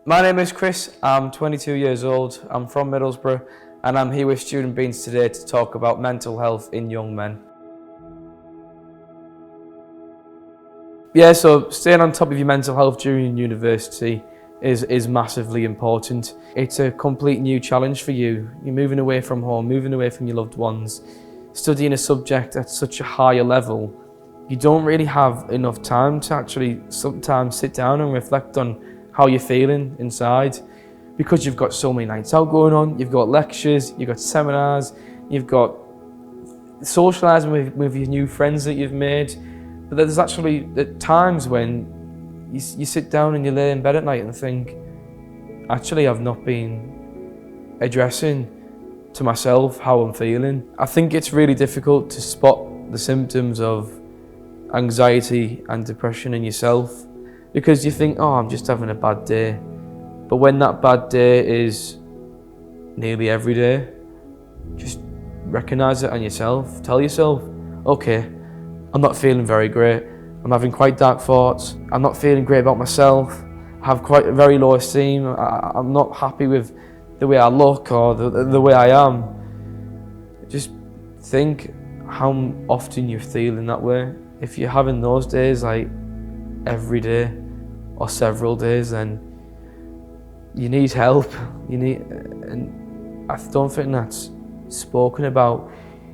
My name is Chris, I'm 22 years old, I'm from Middlesbrough and I'm here with Student Beans today to talk about mental health in young men. Yeah, so staying on top of your mental health during university is massively important. It's a complete new challenge for you. You're moving away from home, moving away from your loved ones, studying a subject at such a higher level. You don't really have enough time to actually sometimes sit down and reflect on how you're feeling inside, because you've got so many nights out going on, you've got lectures, you've got seminars, you've got socialising with your new friends that you've made. But there's actually times when you sit down and you lay in bed at night and think, actually I've not been addressing to myself how I'm feeling. I think it's really difficult to spot the symptoms of anxiety and depression in yourself, because you think, oh, I'm just having a bad day. But when that bad day is nearly every day, just recognise it on yourself. Tell yourself, okay, I'm not feeling very great. I'm having quite dark thoughts. I'm not feeling great about myself. I have quite a very low esteem. I'm not happy with the way I look or the way I am. Just think how often you're feeling that way. If you're having those days like every day or several days, then you need help. And I don't think that's spoken about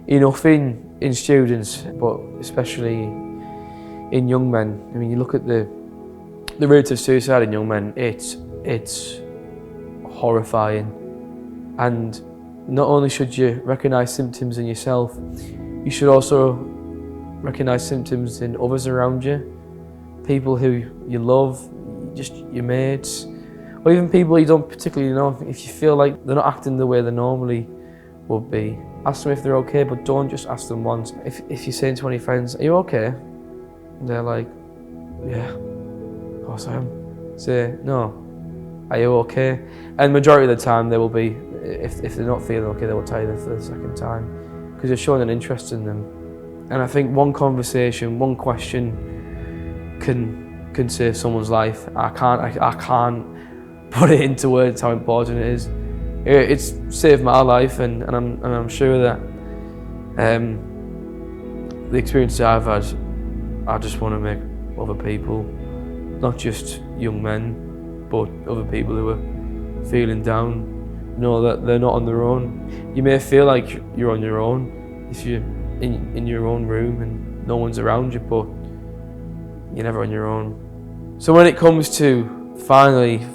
enough in students, but especially in young men. I mean, you look at the rate of suicide in young men, it's horrifying. And not only should you recognise symptoms in yourself, you should also recognise symptoms in others around you, people who you love, just your mates, or even people you don't particularly know. If you feel like they're not acting the way they normally would be, ask them if they're okay, but don't just ask them once. If you're saying to one of your friends, are you okay? And they're like, yeah, of course I am. Say, no, are you okay? And majority of the time they will be, if they're not feeling okay, they will tell you that for the second time, because you're showing an interest in them. And I think one conversation, one question can save someone's life. I can't put it into words how important it is. It's saved my life, and I'm sure that the experiences I've had, I just want to make other people, not just young men, but other people who are feeling down, know that they're not on their own. You may feel like you're on your own if you're in your own room and no one's around you, but you're never on your own. So when it comes to finally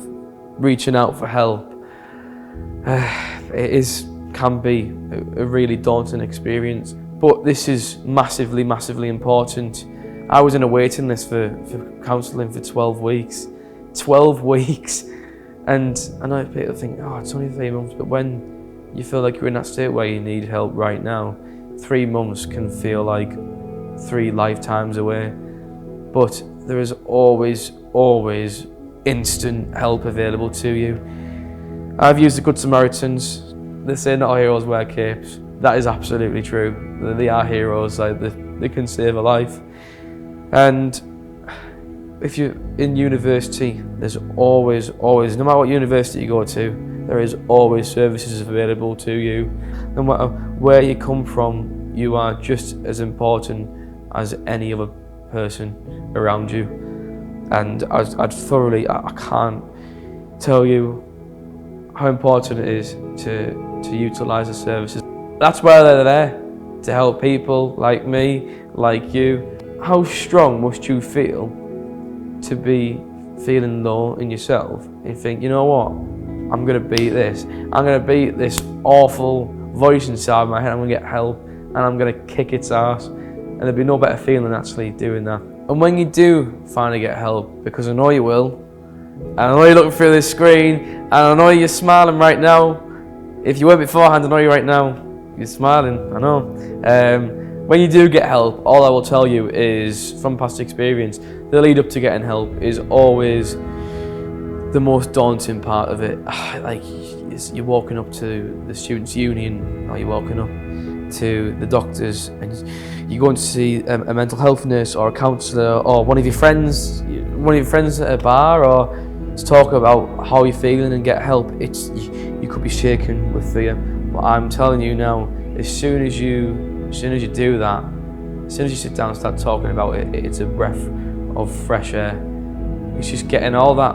reaching out for help, it can be a really daunting experience, but this is massively important. I was in a waiting list for counselling for 12 weeks. 12 weeks! And I know people think, oh, it's only 3 months, but when you feel like you're in that state where you need help right now, 3 months can feel like 3 lifetimes away. But there is always instant help available to you. I've used the Good Samaritans. They say not all heroes wear capes. That is absolutely true. They are heroes, like they can save a life. And if you're in university, there's always, no matter what university you go to, there is always services available to you. No matter where you come from, you are just as important as any other person around you. And I can't tell you how important it is to utilise the services. That's why they're there, to help people like me, like you. How strong must you feel to be feeling low in yourself and think, you know what, I'm going to beat this. I'm going to beat this awful voice inside my head. I'm going to get help and I'm going to kick its ass. And there'll be no better feeling than actually doing that. And when you do finally get help, because I know you will, and I know you're looking through this screen, and I know you're smiling right now. If you weren't beforehand, I know you right now. You're smiling, I know. When you do get help, all I will tell you is, from past experience, the lead up to getting help is always the most daunting part of it. Like, you're walking up to the students' union, or you're walking up to the doctors, and you're going to see a mental health nurse or a counsellor or one of your friends at a bar, or to talk about how you're feeling and get help, you could be shaken with fear. But I'm telling you now, as soon as you do that, as soon as you sit down and start talking about it, it's a breath of fresh air. It's just getting all that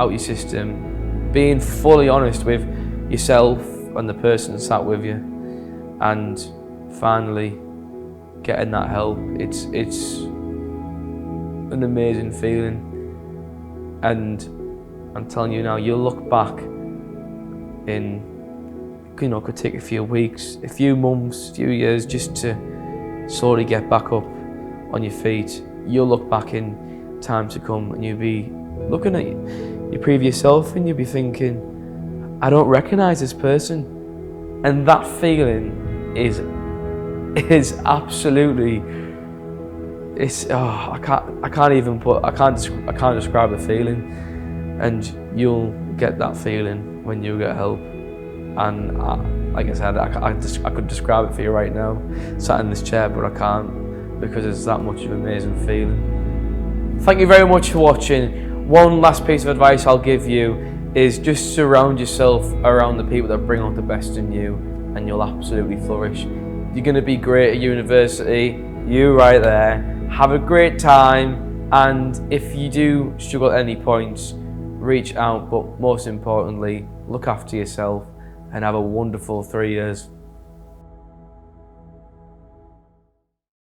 out your system, being fully honest with yourself and the person sat with you, and finally getting that help. It's an amazing feeling, and I'm telling you now, you'll look back in, could take a few weeks, a few months, a few years just to slowly get back up on your feet. You'll look back in time to come and you'll be looking at your previous self and you'll be thinking, I don't recognise this person. And that feeling is absolutely, I can't describe the feeling. And you'll get that feeling when you get help. And like I said, I could describe it for you right now, sat in this chair, but I can't, because it's that much of an amazing feeling. Thank you very much for watching. One last piece of advice I'll give you is just surround yourself around the people that bring out the best in you, and you'll absolutely flourish. You're going to be great at university, you right there. Have a great time, and if you do struggle at any points, reach out, but most importantly, look after yourself and have a wonderful 3 years.